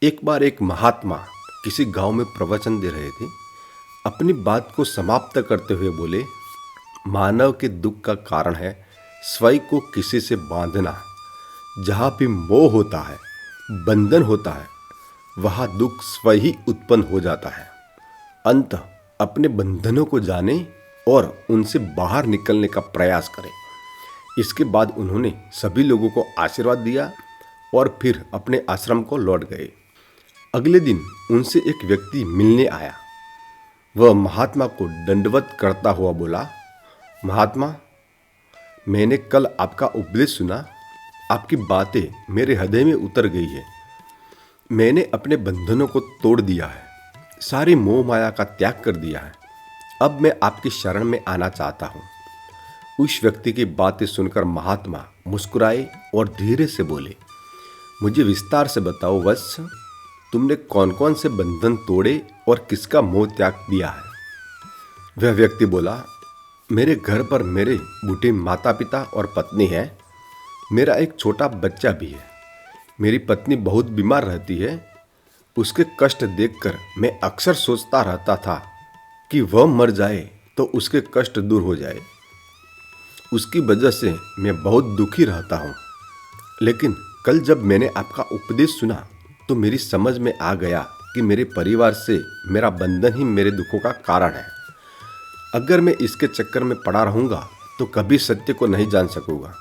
एक बार एक महात्मा किसी गांव में प्रवचन दे रहे थे। अपनी बात को समाप्त करते हुए बोले, मानव के दुख का कारण है स्वयं को किसी से बांधना। जहां भी मोह होता है, बंधन होता है, वहां दुख स्वयं ही उत्पन्न हो जाता है। अंत अपने बंधनों को जाने और उनसे बाहर निकलने का प्रयास करें। इसके बाद उन्होंने सभी लोगों को आशीर्वाद दिया और फिर अपने आश्रम को लौट गए। अगले दिन उनसे एक व्यक्ति मिलने आया। वह महात्मा को दंडवत करता हुआ बोला, महात्मा, मैंने कल आपका उपदेश सुना। आपकी बातें मेरे हृदय में उतर गई है। मैंने अपने बंधनों को तोड़ दिया है, सारी मोह माया का त्याग कर दिया है। अब मैं आपकी शरण में आना चाहता हूँ। उस व्यक्ति की बातें सुनकर महात्मा मुस्कुराए और धीरे से बोले, मुझे विस्तार से बताओ वत्स, तुमने कौन कौन से बंधन तोड़े और किसका मोह त्याग दिया है? वह व्यक्ति बोला, मेरे घर पर मेरे बूढ़े माता पिता और पत्नी है। मेरा एक छोटा बच्चा भी है। मेरी पत्नी बहुत बीमार रहती है। उसके कष्ट देखकर मैं अक्सर सोचता रहता था कि वह मर जाए तो उसके कष्ट दूर हो जाए। उसकी वजह से मैं बहुत दुखी रहता हूँ। लेकिन कल जब मैंने आपका उपदेश सुना तो मेरी समझ में आ गया कि मेरे परिवार से मेरा बंधन ही मेरे दुखों का कारण है। अगर मैं इसके चक्कर में पड़ा रहूँगा तो कभी सत्य को नहीं जान सकूँगा।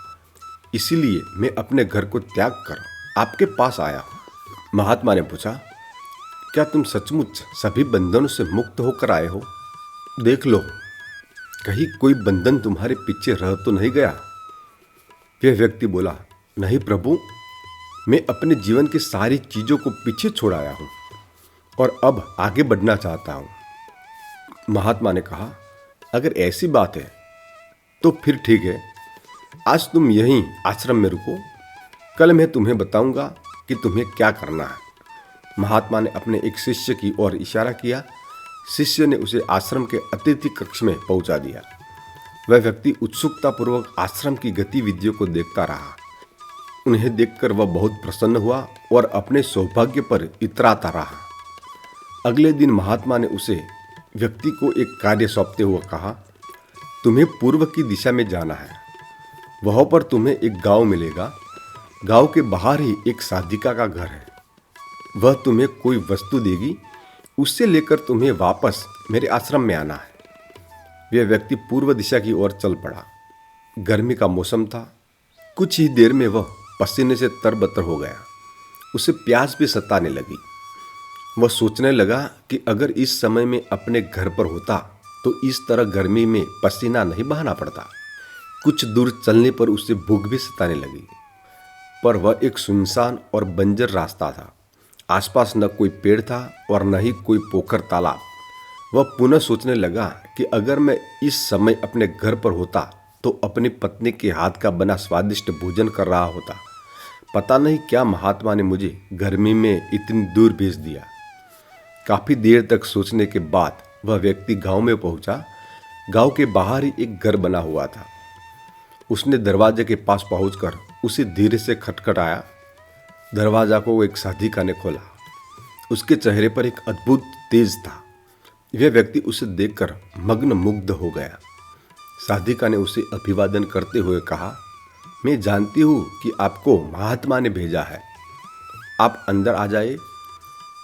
इसीलिए मैं अपने घर को त्याग कर आपके पास आया हूँ। महात्मा ने पूछा, क्या तुम सचमुच सभी बंधनों से मुक्त होकर आए हो? देख लो, कहीं कोई बंधन तुम्हारे पीछे रह तो नहीं गया? वह व्यक्ति बोला, नहीं प्रभु, मैं अपने जीवन की सारी चीज़ों को पीछे छोड़ आया हूँ और अब आगे बढ़ना चाहता हूँ। महात्मा ने कहा, अगर ऐसी बात है तो फिर ठीक है। आज तुम यहीं आश्रम में रुको। कल मैं तुम्हें बताऊंगा कि तुम्हें क्या करना है। महात्मा ने अपने एक शिष्य की ओर इशारा किया। शिष्य ने उसे आश्रम के अतिथि कक्ष में पहुंचा दिया। वह व्यक्ति उत्सुकतापूर्वक आश्रम की गतिविधियों को देखता रहा। उन्हें देखकर वह बहुत प्रसन्न हुआ और अपने सौभाग्य पर इतराता रहा। अगले दिन महात्मा ने उसे व्यक्ति को एक कार्य सौंपते हुए कहा, तुम्हें पूर्व की दिशा में जाना है। वहाँ पर तुम्हें एक गांव मिलेगा। गांव के बाहर ही एक साधिका का घर है। वह तुम्हें कोई वस्तु देगी, उससे लेकर तुम्हें वापस मेरे आश्रम में आना है। वह व्यक्ति पूर्व दिशा की ओर चल पड़ा। गर्मी का मौसम था। कुछ ही देर में वह पसीने से तरबतर हो गया। उसे प्यास भी सताने लगी। वह सोचने लगा कि अगर इस समय में अपने घर पर होता तो इस तरह गर्मी में पसीना नहीं बहाना पड़ता। कुछ दूर चलने पर उसे भूख भी सताने लगी, पर वह एक सुनसान और बंजर रास्ता था। आसपास न कोई पेड़ था और न ही कोई पोखर तालाब। वह पुनः सोचने लगा कि अगर मैं इस समय अपने घर पर होता तो अपनी पत्नी के हाथ का बना स्वादिष्ट भोजन कर रहा होता। पता नहीं क्या महात्मा ने मुझे गर्मी में इतनी दूर भेज दिया। काफी देर तक सोचने के बाद वह व्यक्ति गांव में पहुंचा। गांव के बाहर ही एक घर बना हुआ था। उसने दरवाजे के पास पहुंचकर उसे धीरे से खटखटाया। दरवाजा को एक साधिका ने खोला। उसके चेहरे पर एक अद्भुत तेज था। वह व्यक्ति उसे देखकर मग्न मुग्ध हो गया। साधिका ने उसे अभिवादन करते हुए कहा, मैं जानती हूँ कि आपको महात्मा ने भेजा है, आप अंदर आ जाइए।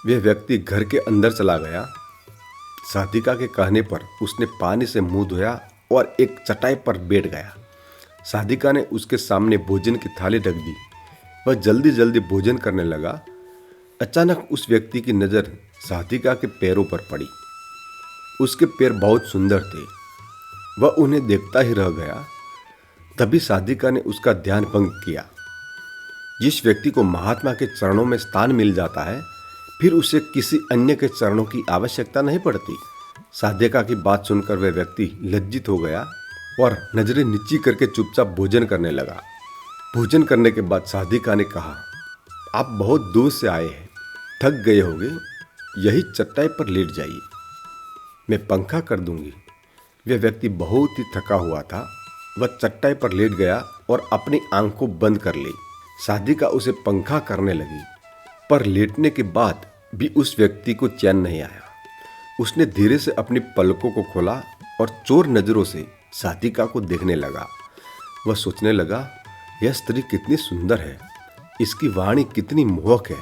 वह व्यक्ति घर के अंदर चला गया। साधिका के कहने पर उसने पानी से मुंह धोया और एक चटाई पर बैठ गया। साधिका ने उसके सामने भोजन की थाली रख दी। वह जल्दी जल्दी भोजन करने लगा। अचानक उस व्यक्ति की नज़र साधिका के पैरों पर पड़ी। उसके पैर बहुत सुंदर थे। वह उन्हें देखता ही रह गया। तभी साधिका ने उसका ध्यान भंग किया। जिस व्यक्ति को महात्मा के चरणों में स्थान मिल जाता है, फिर उसे किसी अन्य के चरणों की आवश्यकता नहीं पड़ती। साधिका की बात सुनकर वह व्यक्ति लज्जित हो गया और नजरें नीची करके चुपचाप भोजन करने लगा। भोजन करने के बाद साधिका ने कहा, आप बहुत दूर से आए हैं, थक गए होंगे, यही चटाई पर लेट जाइए, मैं पंखा कर दूंगी। वह व्यक्ति बहुत ही थका हुआ था। वह चटाई पर लेट गया और अपनी आंखों बंद कर ली। साधिका उसे पंखा करने लगी। पर लेटने के बाद भी उस व्यक्ति को चैन नहीं आया। उसने धीरे से अपनी पलकों को खोला और चोर नजरों से साधिका को देखने लगा। वह सोचने लगा, यह स्त्री कितनी सुंदर है, इसकी वाणी कितनी मोहक है।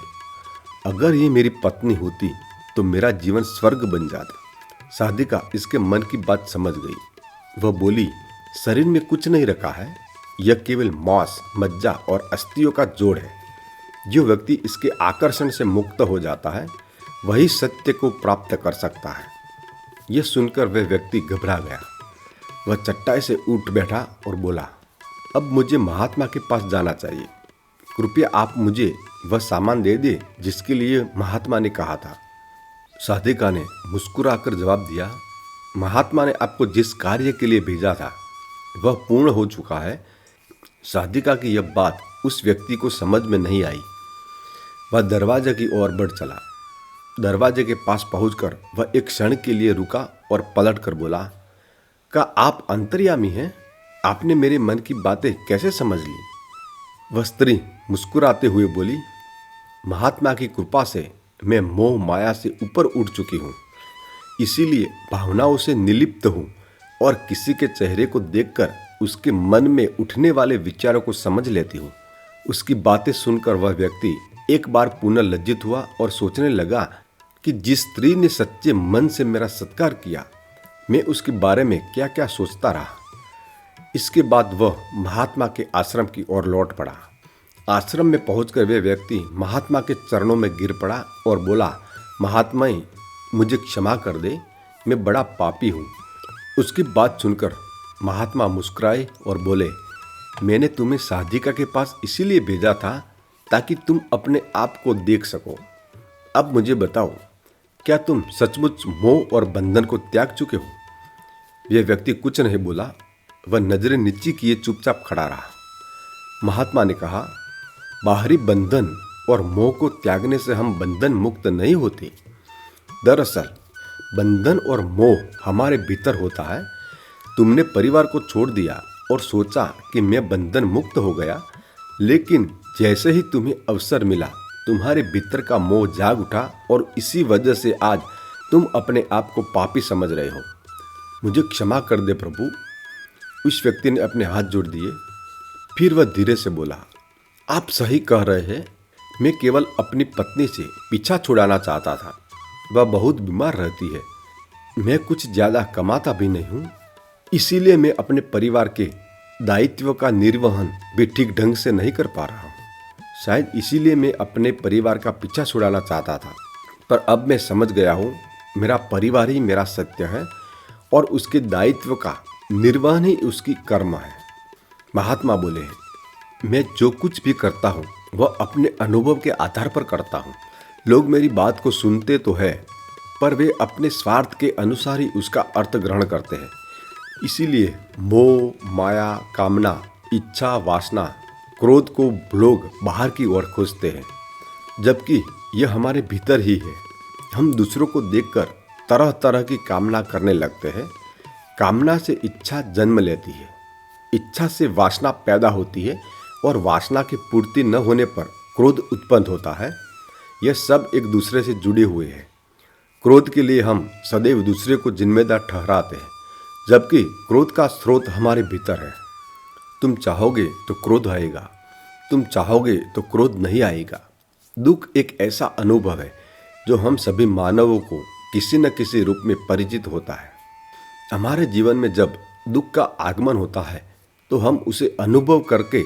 अगर ये मेरी पत्नी होती तो मेरा जीवन स्वर्ग बन जाता। साधिका इसके मन की बात समझ गई। वह बोली, शरीर में कुछ नहीं रखा है, यह केवल मांस, मज्जा और अस्थियों का जोड़ है। जो व्यक्ति इसके आकर्षण से मुक्त हो जाता है वही सत्य को प्राप्त कर सकता है। यह सुनकर वह व्यक्ति घबरा गया। वह चट्टाई से उठ बैठा और बोला, अब मुझे महात्मा के पास जाना चाहिए। कृपया आप मुझे वह सामान दे दे जिसके लिए महात्मा ने कहा था। साधिका ने मुस्कुराकर जवाब दिया, महात्मा ने आपको जिस कार्य के लिए भेजा था वह पूर्ण हो चुका है। साधिका की यह बात उस व्यक्ति को समझ में नहीं आई। वह दरवाजे की ओर बढ़ चला। दरवाजे के पास पहुंचकर वह एक क्षण के लिए रुका और पलट कर बोला, क्या आप अंतर्यामी हैं? आपने मेरे मन की बातें कैसे समझ ली? वह स्त्री मुस्कुराते हुए बोली, महात्मा की कृपा से मैं मोह माया से ऊपर उठ चुकी हूँ, इसीलिए भावनाओं से निर्लिप्त हूँ और किसी के चेहरे को देखकर उसके मन में उठने वाले विचारों को समझ लेती हूँ। उसकी बातें सुनकर वह व्यक्ति एक बार पुनः लज्जित हुआ और सोचने लगा कि जिस स्त्री ने सच्चे मन से मेरा सत्कार किया, मैं उसके बारे में क्या क्या सोचता रहा। इसके बाद वह महात्मा के आश्रम की ओर लौट पड़ा। आश्रम में पहुंचकर वे व्यक्ति महात्मा के चरणों में गिर पड़ा और बोला, महात्मा मुझे क्षमा कर दे, मैं बड़ा पापी हूँ। उसकी बात सुनकर महात्मा मुस्कुराए और बोले, मैंने तुम्हें साधिका के पास इसीलिए भेजा था ताकि तुम अपने आप को देख सको। अब मुझे बताओ, क्या तुम सचमुच मोह और बंधन को त्याग चुके हो? यह व्यक्ति कुछ नहीं बोला। वह नजरें नीची किए चुपचाप खड़ा रहा। महात्मा ने कहा, बाहरी बंधन और मोह को त्यागने से हम बंधन मुक्त नहीं होते। दरअसल बंधन और मोह हमारे भीतर होता है। तुमने परिवार को छोड़ दिया और सोचा कि मैं बंधन मुक्त हो गया, लेकिन जैसे ही तुम्हें अवसर मिला तुम्हारे भीतर का मोह जाग उठा और इसी वजह से आज तुम अपने आप को पापी समझ रहे हो। मुझे क्षमा कर दे प्रभु। उस व्यक्ति ने अपने हाथ जोड़ दिए। फिर वह धीरे से बोला, आप सही कह रहे हैं, मैं केवल अपनी पत्नी से पीछा छुड़ाना चाहता था। वह बहुत बीमार रहती है, मैं कुछ ज्यादा कमाता भी नहीं हूँ, इसीलिए मैं अपने परिवार के दायित्व का निर्वहन भी ठीक ढंग से नहीं कर पा रहा हूँ। शायद इसीलिए मैं अपने परिवार का पीछा छुड़ाना चाहता था, पर अब मैं समझ गया हूँ मेरा परिवार ही मेरा सत्य है और उसके दायित्व का निर्वहन ही उसकी कर्म है। महात्मा बोले, मैं जो कुछ भी करता हूँ वह अपने अनुभव के आधार पर करता हूँ। लोग मेरी बात को सुनते तो है, पर वे अपने स्वार्थ के अनुसार ही उसका अर्थ ग्रहण करते हैं। इसीलिए मोह, माया, कामना, इच्छा, वासना, क्रोध को लोग बाहर की ओर खोजते हैं, जबकि यह हमारे भीतर ही है। हम दूसरों को देखकर तरह तरह की कामना करने लगते हैं। कामना से इच्छा जन्म लेती है, इच्छा से वासना पैदा होती है और वासना की पूर्ति न होने पर क्रोध उत्पन्न होता है। यह सब एक दूसरे से जुड़े हुए हैं। क्रोध के लिए हम सदैव दूसरे को जिम्मेदार ठहराते हैं, जबकि क्रोध का स्रोत हमारे भीतर है। तुम चाहोगे तो क्रोध आएगा, तुम चाहोगे तो क्रोध नहीं आएगा। दुख एक ऐसा अनुभव है जो हम सभी मानवों को किसी न किसी रूप में परिचित होता है। हमारे जीवन में जब दुख का आगमन होता है तो हम उसे अनुभव करके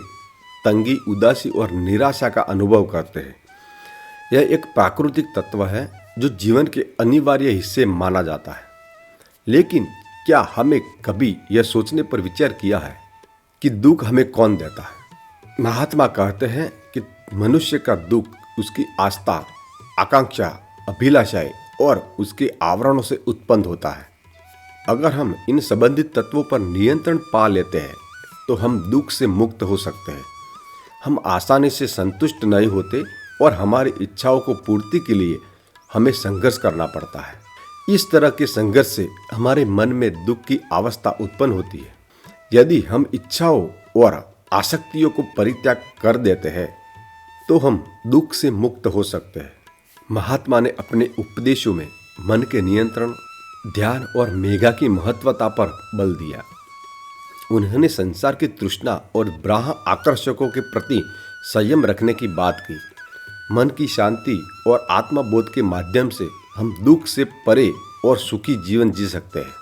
तंगी, उदासी और निराशा का अनुभव करते हैं। यह एक प्राकृतिक तत्व है जो जीवन के अनिवार्य हिस्से माना जाता है। लेकिन क्या हमें कभी यह सोचने पर विचार किया है कि दुख हमें कौन देता है? महात्मा कहते हैं कि मनुष्य का दुख उसकी आस्था, आकांक्षा, अभिलाषाएं और उसके आवरणों से उत्पन्न होता है। अगर हम इन संबंधित तत्वों पर नियंत्रण पा लेते हैं तो हम दुख से मुक्त हो सकते हैं। हम आसानी से संतुष्ट नहीं होते और हमारी इच्छाओं को पूर्ति के लिए हमें संघर्ष करना पड़ता है। इस तरह के संघर्ष से हमारे मन में दुख की अवस्था उत्पन्न होती है। यदि हम इच्छाओं और आसक्तियों को परित्याग कर देते हैं तो हम दुख से मुक्त हो सकते हैं। महात्मा ने अपने उपदेशों में मन के नियंत्रण, ध्यान और मेघा की महत्वता पर बल दिया। उन्होंने संसार की तृष्णा और बाह्य आकर्षकों के प्रति संयम रखने की बात की। मन की शांति और आत्मबोध के माध्यम से हम दुख से परे और सुखी जीवन जी सकते हैं।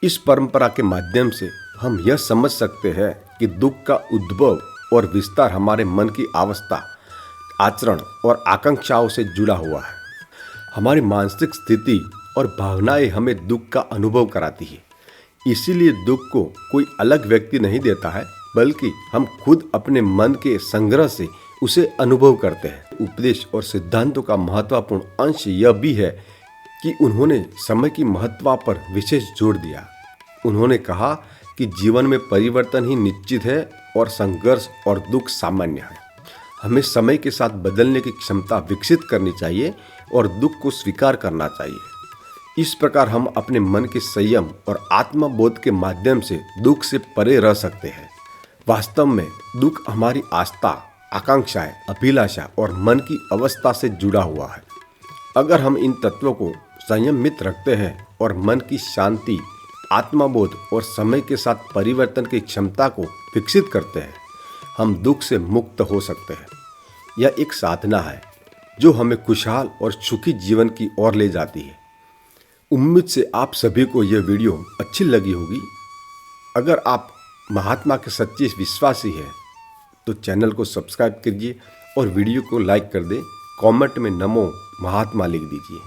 इस परंपरा के माध्यम से हम यह समझ सकते हैं कि दुख का उद्भव और विस्तार हमारे मन की अवस्था, आचरण और आकांक्षाओं से जुड़ा हुआ है। हमारी मानसिक स्थिति और भावनाएं हमें दुख का अनुभव कराती है। इसीलिए दुख को कोई अलग व्यक्ति नहीं देता है, बल्कि हम खुद अपने मन के संग्रह से उसे अनुभव करते हैं। उपदेश और सिद्धांतों का महत्वपूर्ण अंश यह भी है कि उन्होंने समय की महत्व पर विशेष जोर दिया। उन्होंने कहा कि जीवन में परिवर्तन ही निश्चित है और संघर्ष और दुख सामान्य है। हमें समय के साथ बदलने की क्षमता विकसित करनी चाहिए और दुख को स्वीकार करना चाहिए। इस प्रकार हम अपने मन के संयम और आत्मबोध के माध्यम से दुख से परे रह सकते हैं। वास्तव में दुख हमारी आस्था, आकांक्षाएं, अभिलाषा और मन की अवस्था से जुड़ा हुआ है। अगर हम इन तत्वों को संयमित रखते हैं और मन की शांति, आत्मबोध और समय के साथ परिवर्तन की क्षमता को विकसित करते हैं, हम दुख से मुक्त हो सकते हैं। यह एक साधना है जो हमें खुशहाल और सुखी जीवन की ओर ले जाती है। उम्मीद से आप सभी को यह वीडियो अच्छी लगी होगी। अगर आप महात्मा के सच्चे विश्वासी हैं तो चैनल को सब्सक्राइब कीजिए और वीडियो को लाइक कर दें। कमेंट में नमो महात्मा लिख दीजिए।